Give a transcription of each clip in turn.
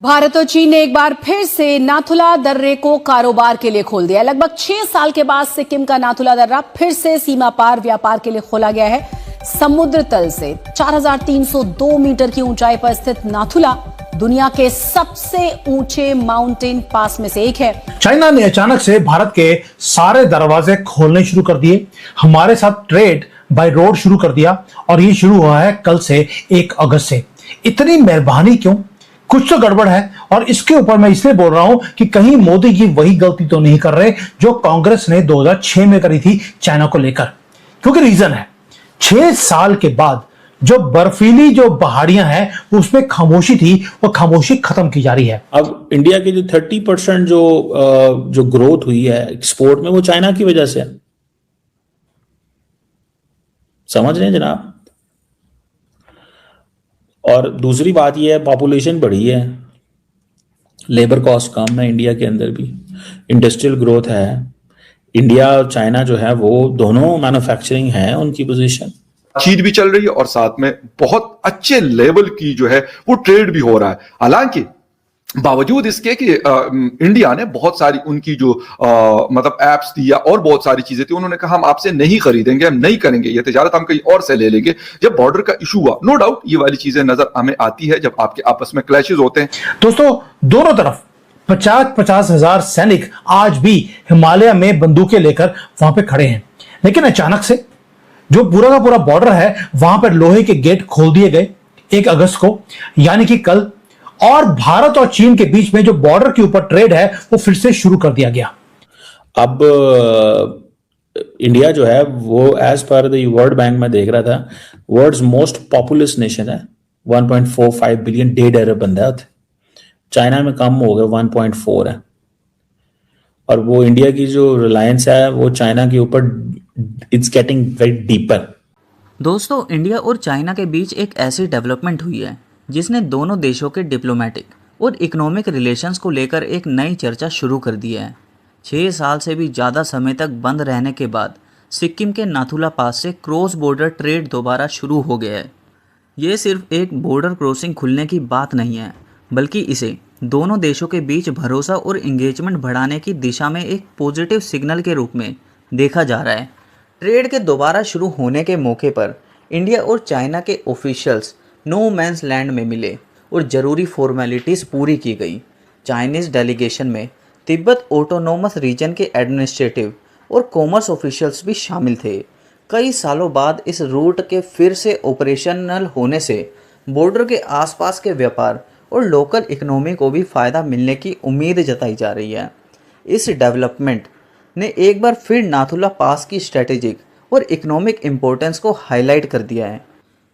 भारत और चीन ने एक बार फिर से नाथुला दर्रे को कारोबार के लिए खोल दिया। लगभग 6 साल के बाद सिक्किम का नाथुला दर्रा फिर से सीमा पार व्यापार के लिए खोला गया है। समुद्र तल से 4,302 मीटर की ऊंचाई पर स्थित नाथुला दुनिया के सबसे ऊंचे माउंटेन पास में से एक है। चाइना ने अचानक से भारत के सारे दरवाजे खोलने शुरू कर दिए, हमारे साथ ट्रेड बाय रोड शुरू कर दिया और ये शुरू हुआ है कल से 1 अगस्त से। इतनी मेहरबानी क्यों? कुछ तो गड़बड़ है और इसके ऊपर मैं इसलिए बोल रहा हूं कि कहीं मोदी जी वही गलती तो नहीं कर रहे जो कांग्रेस ने 2006 में करी थी चाइना को लेकर। क्योंकि रीजन है 6 साल के बाद जो बर्फीली जो पहाड़ियां हैं उसमें खामोशी थी, वो खामोशी खत्म की जा रही है। अब इंडिया की जो 30% जो ग्रोथ हुई है एक्सपोर्ट में, वो चाइना की वजह से है। समझ रहे हैं जनाब? और दूसरी बात यह है, पॉपुलेशन बढ़ी है, लेबर कॉस्ट कम है इंडिया के अंदर भी, इंडस्ट्रियल ग्रोथ है। इंडिया और चाइना जो है वो दोनों मैन्युफैक्चरिंग है उनकी पोजीशन। चीज भी चल रही है और साथ में बहुत अच्छे लेवल की जो है वो ट्रेड भी हो रहा है। हालांकि बावजूद इसके कि इंडिया ने बहुत सारी उनकी जो मतलब एप्स थी या और बहुत सारी चीजें थी, उन्होंने कहा हम आपसे नहीं खरीदेंगे, हम नहीं करेंगे, ये तिजारत हम कहीं और से ले लेंगे। जब बॉर्डर का इशू हुआ, नो डाउट ये वाली चीजें नजर हमें आती है जब आपके आपस में क्लैशेस होते हैं। दोस्तों, दोनों तरफ 50-50 हजार सैनिक आज भी हिमालय में बंदूकें लेकर वहां पे खड़े हैं। लेकिन अचानक से जो पूरा का पूरा बॉर्डर है वहां पर लोहे के गेट खोल दिए गए 1 अगस्त को, यानी कि कल। और भारत और चीन के बीच में जो बॉर्डर के ऊपर ट्रेड है वो फिर से शुरू कर दिया गया। अब इंडिया जो है वो as per the world bank में देख रहा था, वर्ल्ड्स मोस्ट पॉपुलस नेशन है। 1.45 बिलियन डेढ़ अरब बंदा है। चाइना में कम हो गया, 1.4 है। और वो इंडिया की जो रिलायंस है वो चाइना के ऊपर इट्स गेटिंग वेरी डीपर। दोस्तों, इंडिया और चाइना के बीच एक ऐसी डेवलपमेंट हुई है जिसने दोनों देशों के डिप्लोमेटिक और इकोनॉमिक रिलेशंस को लेकर एक नई चर्चा शुरू कर दी है। 6 साल से भी ज़्यादा समय तक बंद रहने के बाद सिक्किम के नाथुला पास से क्रॉस बॉर्डर ट्रेड दोबारा शुरू हो गया है। ये सिर्फ एक बॉर्डर क्रॉसिंग खुलने की बात नहीं है, बल्कि इसे दोनों देशों के बीच भरोसा और इंगेजमेंट बढ़ाने की दिशा में एक पॉजिटिव सिग्नल के रूप में देखा जा रहा है। ट्रेड के दोबारा शुरू होने के मौके पर इंडिया और चाइना के ऑफिशियल्स नो मैंस लैंड में मिले और ज़रूरी फॉर्मेलिटीज़ पूरी की गई। चाइनीज़ डेलीगेशन में तिब्बत ऑटोनोमस रीजन के एडमिनिस्ट्रेटिव और कॉमर्स ऑफिशियल्स भी शामिल थे। कई सालों बाद इस रूट के फिर से ऑपरेशनल होने से बॉर्डर के आसपास के व्यापार और लोकल इकोनॉमी को भी फ़ायदा मिलने की उम्मीद जताई जा रही है। इस डेवलपमेंट ने एक बार फिर नाथुला पास की स्ट्रेटेजिक और इकोनॉमिक इम्पोर्टेंस को हाईलाइट कर दिया है।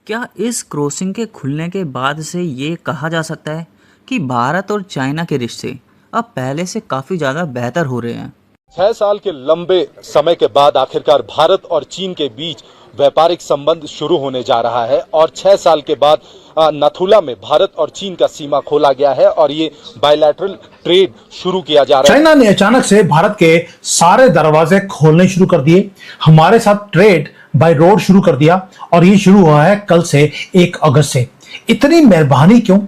क्या इस क्रॉसिंग के खुलने के बाद से ये कहा जा सकता है कि भारत और चाइना के रिश्ते अब पहले से काफ़ी ज़्यादा बेहतर हो रहे हैं? 6 साल के लंबे समय के बाद आखिरकार भारत और चीन के बीच व्यापारिक संबंध शुरू होने जा रहा है और 6 साल के बाद नाथुला में भारत और चीन का सीमा खोला गया है और ये बायलैटरल ट्रेड शुरू किया जा रहा है। चाइना ने अचानक से भारत के सारे दरवाजे खोलने शुरू कर दिए, हमारे साथ ट्रेड बाय रोड शुरू कर दिया और ये शुरू हुआ है कल से 1 अगस्त से। इतनी मेहरबानी क्यों?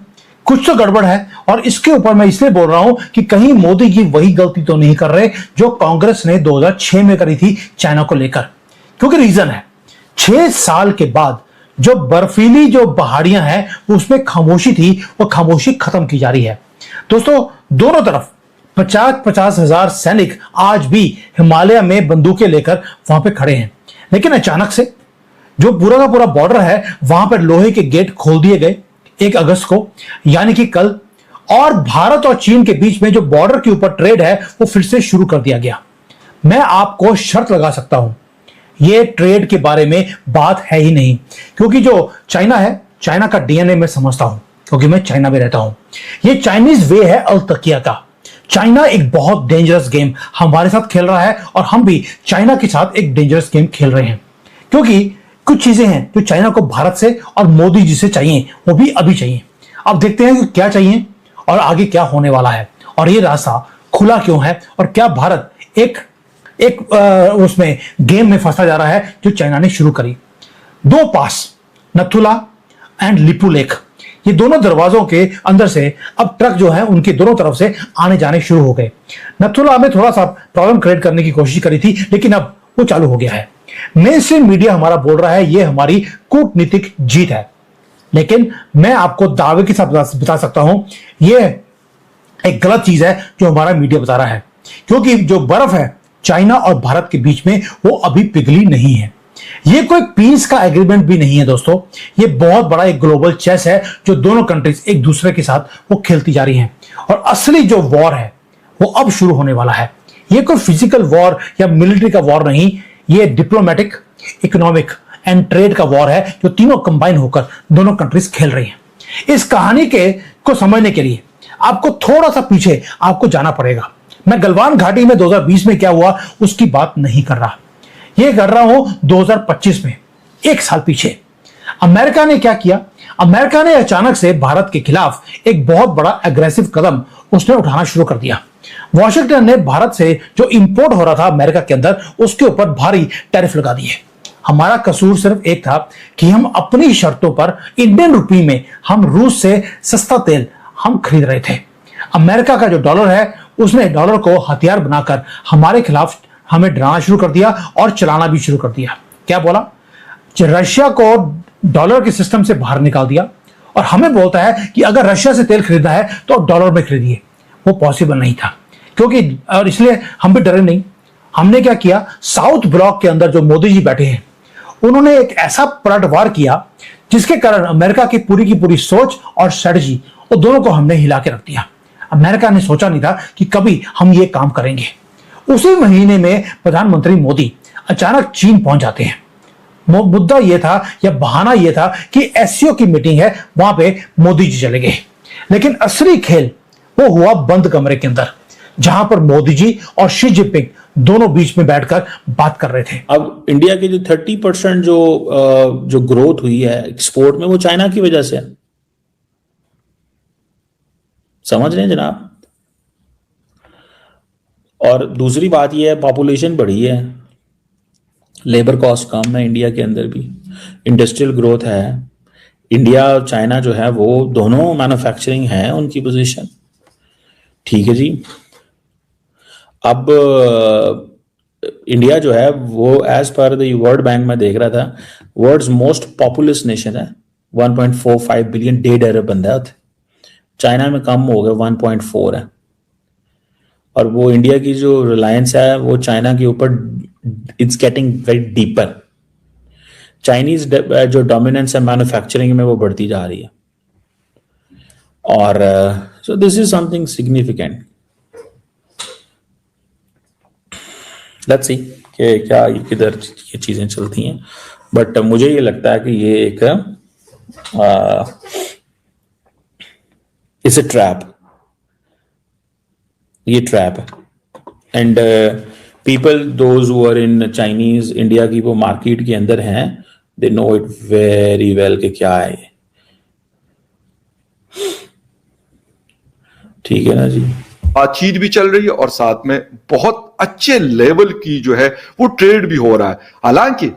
कुछ तो गड़बड़ है और इसके ऊपर मैं इसलिए बोल रहा हूं कि कहीं मोदी जी वही गलती तो नहीं कर रहे जो कांग्रेस ने 2006 में करी थी चाइना को लेकर। क्योंकि रीजन है 6 साल के बाद जो बर्फीली जो पहाड़ियां हैं उसमें खामोशी थी, वो खामोशी खत्म की जा रही है। दोस्तों, दोनों तरफ 50-50 हजार सैनिक आज भी हिमालय में बंदूकें लेकर वहां पे खड़े हैं। लेकिन अचानक से जो पूरा का पूरा बॉर्डर है वहां पर लोहे के गेट खोल दिए गए 1 अगस्त को, यानी कि कल। और भारत और चीन के बीच में जो बॉर्डर के ऊपर ट्रेड है वो फिर से शुरू कर दिया गया। मैं आपको शर्त लगा सकता हूं, ये ट्रेड के बारे में बात है ही नहीं, क्योंकि जो चाइना है, चाइना का डीएनए मैं समझता हूं क्योंकि मैं चाइना में रहता हूं। ये चाइनीज वे है अल तकिया का। चाइना एक बहुत डेंजरस गेम हमारे साथ खेल रहा है और हम भी चाइना के साथ एक डेंजरस गेम खेल रहे हैं। क्योंकि कुछ चीजें हैं जो चाइना को भारत से और मोदी जी से चाहिए, वो भी अभी चाहिए। अब देखते हैं कि क्या चाहिए और आगे क्या होने वाला है और ये रास्ता खुला क्यों है और क्या भारत एक उसमें गेम में फंसा जा रहा है जो चाइना ने शुरू करी। 2 पास, नथुला एंड लिपुलेख, ये दोनों दरवाजों के अंदर से अब ट्रक जो है उनके दोनों तरफ से आने जाने शुरू हो गए। नथुला में थोड़ा सा प्रॉब्लम क्रिएट करने की कोशिश करी थी, लेकिन अब वो चालू हो गया है। मेन स्ट्रीम मीडिया हमारा बोल रहा है ये हमारी कूटनीतिक जीत है, लेकिन मैं आपको दावे के साथ बता सकता हूं ये एक गलत चीज है जो हमारा मीडिया बता रहा है, क्योंकि जो बर्फ है चाइना और भारत के बीच में वो अभी पिघली नहीं है। ये कोई पीस का एग्रीमेंट भी नहीं है दोस्तों, ये बहुत बड़ा एक ग्लोबल चेस है जो दोनों कंट्रीज एक दूसरे के साथ वो खेलती जा रही हैं। और असली जो वॉर है वो अब शुरू होने वाला है। ये कोई फिजिकल वॉर या मिलिट्री का वॉर नहीं, ये डिप्लोमेटिक, इकोनॉमिक एंड ट्रेड का वॉर है जो तीनों कंबाइन होकर दोनों कंट्रीज खेल रही हैं। इस कहानी को समझने के लिए आपको थोड़ा सा पीछे आपको जाना पड़ेगा। मैं गलवान घाटी में 2020 में क्या हुआ उसकी बात नहीं कर रहा, ये कर रहा हूं 2025 में, एक साल पीछे। अमेरिका ने क्या किया? अमेरिका ने अचानक से भारत के खिलाफ एक बहुत बड़ा एग्रेसिव कदम उसने उठाना शुरू कर दिया। वॉशिंगटन ने भारत से जो इंपोर्ट हो रहा था अमेरिका के अंदर उसके ऊपर भारी टैरिफ लगा दिए। हमारा कसूर सिर्फ एक था कि हम अपनी शर्तों पर इंडियन रुपी में हम रूस से सस्ता तेल हम खरीद रहे थे। अमेरिका का जो डॉलर है उसने डॉलर को हथियार बनाकर हमारे खिलाफ हमें डराना शुरू कर दिया और चलाना भी शुरू कर दिया। क्या बोला? रशिया को डॉलर के सिस्टम से बाहर निकाल दिया और हमें बोलता है कि अगर रशिया से तेल खरीदना है तो डॉलर में खरीदिए। वो पॉसिबल नहीं था, क्योंकि और इसलिए हम भी डरे नहीं। हमने क्या किया? साउथ ब्लॉक के अंदर जो मोदी जी बैठे हैं उन्होंने एक ऐसा पलटवार किया जिसके कारण अमेरिका की पूरी सोच और स्ट्रेटजी वो दोनों को हमने हिला के रख दिया। अमेरिका ने सोचा नहीं था कि कभी हम ये काम करेंगे। उसी महीने में प्रधानमंत्री मोदी अचानक चीन पहुंच जाते हैं। मुद्दा यह था या बहाना यह था कि एससीओ की मीटिंग है, वहां पे मोदी जी चले गए। लेकिन असली खेल वो हुआ बंद कमरे के अंदर, जहां पर मोदी जी और शी जिनपिंग दोनों बीच में बैठकर बात कर रहे थे। अब इंडिया की जो 30% जो ग्रोथ हुई है एक्सपोर्ट में वो चाइना की वजह से है। समझ रहे हैं जनाब? और दूसरी बात यह है पॉपुलेशन बढ़ी है, लेबर कॉस्ट कम है इंडिया के अंदर भी, इंडस्ट्रियल ग्रोथ है। इंडिया और चाइना जो है वो दोनों मैन्युफैक्चरिंग है उनकी पोजीशन, ठीक है जी। अब इंडिया जो है वो as per the world bank में देख रहा था वर्ल्ड्स मोस्ट पॉपुलस नेशन है, 1.45 बिलियन 1.5 अरब बंदा है। चाइना में कम हो गया 1.4 है। और वो इंडिया की जो रिलायंस है वो चाइना के ऊपर it's getting very deeper. Chinese जो डोमिनेंस है मैन्युफैक्चरिंग में वो बढ़ती जा रही है। और so this is something significant. Let's see कि क्या किधर ये चीजें चलती हैं, बट मुझे ये लगता है कि ये एक इट्स अ ट्रैप, ये ट्रैप है। And people those who are in Chinese India की वो मार्केट के अंदर हैं, they know it very well कि क्या है। ठीक है ना जी। बातचीत भी चल रही है और साथ में बहुत अच्छे लेवल की जो है वो ट्रेड भी हो रहा है। हालांकि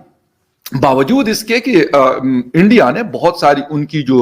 बावजूद इसके कि इंडिया ने बहुत सारी उनकी जो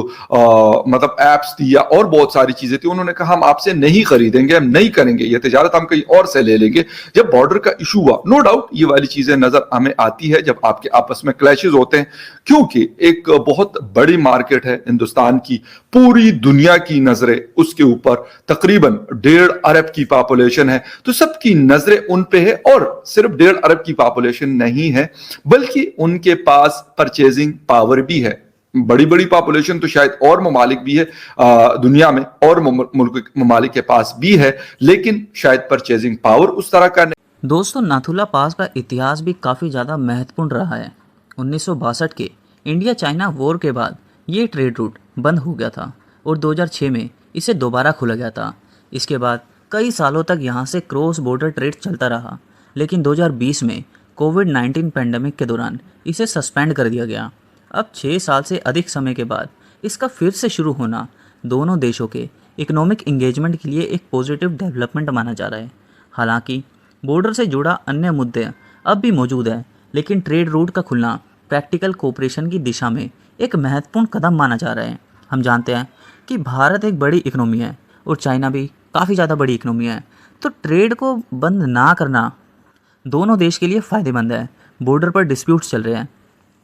मतलब एप्स थी या और बहुत सारी चीजें थी, उन्होंने कहा हम आपसे नहीं खरीदेंगे, हम नहीं करेंगे ये तिजारत, हम कहीं और से ले लेंगे। जब बॉर्डर का इशू हुआ, नो डाउट ये वाली चीजें नजर हमें आती है जब आपके आपस में क्लैशेस होते हैं, क्योंकि एक बहुत बड़ी मार्केट है हिंदुस्तान की, पूरी दुनिया की नजरें उसके ऊपर, तकरीबन 1.5 अरब की पॉपुलेशन है, तो सबकी नजरें उन पे है। और सिर्फ 1.5 अरब की पॉपुलेशन नहीं है बल्कि उनके पास परचेजिंग पावर भी है। बड़ी बड़ी पॉपुलेशन तो शायद और ममालिक भी है दुनिया में, और मुल्क ममालिक के पास भी है, लेकिन शायद परचेजिंग पावर उस तरह का नहीं। दोस्तों, नाथुला पास का इतिहास भी काफ़ी ज़्यादा महत्वपूर्ण रहा है। 1962 के इंडिया चाइना वॉर के बाद ये ट्रेड रूट बंद हो गया था और 2006 में इसे दोबारा खोला गया था। इसके बाद कई सालों तक यहाँ से क्रॉस बॉर्डर ट्रेड चलता रहा, लेकिन 2020 में कोविड-19 पैंडेमिक के दौरान इसे सस्पेंड कर दिया गया। अब 6 साल से अधिक समय के बाद इसका फिर से शुरू होना दोनों देशों के इकोनॉमिक इंगेजमेंट के लिए एक पॉजिटिव डेवलपमेंट माना जा रहा है। हालांकि बॉर्डर से जुड़ा अन्य मुद्दे अब भी मौजूद हैं, लेकिन ट्रेड रूट का खुलना प्रैक्टिकल कोऑपरेशन की दिशा में एक महत्वपूर्ण कदम माना जा रहा है। हम जानते हैं कि भारत एक बड़ी इकोनॉमी है और चाइना भी काफ़ी ज़्यादा बड़ी इकोनॉमी है, तो ट्रेड को बंद ना करना दोनों देश के लिए फ़ायदेमंद है। बॉर्डर पर डिस्प्यूट्स चल रहे हैं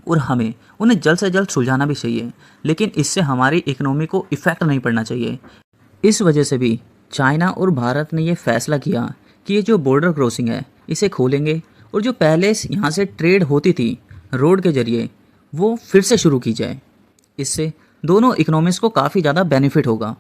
और हमें उन्हें जल्द से जल्द सुलझाना भी चाहिए, लेकिन इससे हमारी इकोनॉमी को इफ़ेक्ट नहीं पड़ना चाहिए। इस वजह से भी चाइना और भारत ने ये फैसला किया कि ये जो बॉर्डर क्रॉसिंग है इसे खोलेंगे और जो पहले यहाँ से ट्रेड होती थी रोड के ज़रिए वो फिर से शुरू की जाए। इससे दोनों इकोनॉमीज़ को काफ़ी ज़्यादा बेनिफिट होगा।